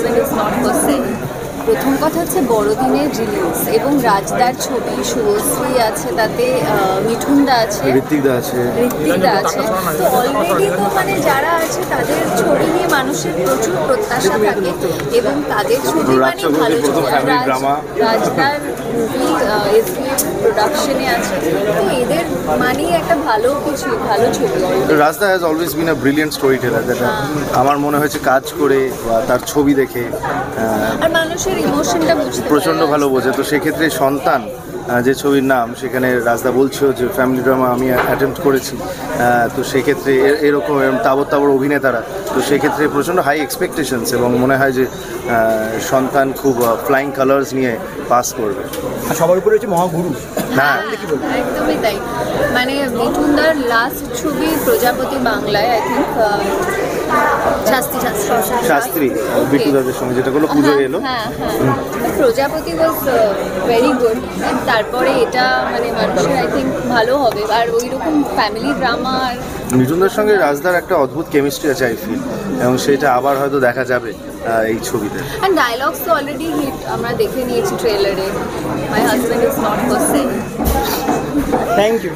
Husband is not for sell. প্রথম কথা হচ্ছে বড়দিনের রিলিজ এবং রাজদার ছবি, শুভশ্রী আছে, তাতে মিঠুনদা আছে, ঋত্বিকদা আছে। তো অলরেডি তো মানে যারা আছে তাদের ছবি নিয়ে মানুষের প্রচুর প্রত্যাশা থাকে এবং তাদের ছবি মানে ভালো ছবি। রাজদার মুভি এসবিএফ প্রোডাকশনে আছে, তো এদের মানেই একটা ভালো কিছু, ভালো ছবি। Rajda has always been a brilliant storyteller, যেটা আমার মনে হয়েছে কাজ করে বা তার ছবি দেখে আর মানুষের ইমোশনটা বুঝতে প্রচণ্ড ভালো বোঝে। তো সেক্ষেত্রে সন্তান যে ছবির নাম, সেখানে রাজদা বলছিল যে ফ্যামিলি ড্রামা আমি অ্যাটেম্প্ট করেছি, তো সেক্ষেত্রে এরকম তাবর তাবর অভিনেতারা, তো সেক্ষেত্রে প্রচণ্ড হাই এক্সপেকটেশনস এবং মনে হয় যে সন্তান খুব ফ্লাইং কালার্স নিয়ে পাস করবে। সবার উপরে হচ্ছে মহাগুরু। হ্যাঁ, একদমই তাই। মানে মিঠুনদার লাস্ট ছবি প্রজাপতি বাংলায়, আই থিঙ্ক শাস্ত্রী বিটুদাদের সঙ্গে যেটা করলো পুজো এলো, প্রজাপতি ওয়াজ ভেরি গুড। তারপরে এটা মানে মানুষের আই থিঙ্ক ভালো হবে। আর ওই রকম ফ্যামিলি ড্রামা আর মিঠুনদার সঙ্গে রাজদার একটা অদ্ভুত কেমিস্ট্রি আছে আই ফিল, এবং সেটা আবার হয়তো দেখা যাবে এই ছবিতে। অ্যান্ড ডায়লগস তো অলরেডি হিট, আমরা দেখে নিয়েছি ট্রেলারে। My husband is not for sale. Thank you.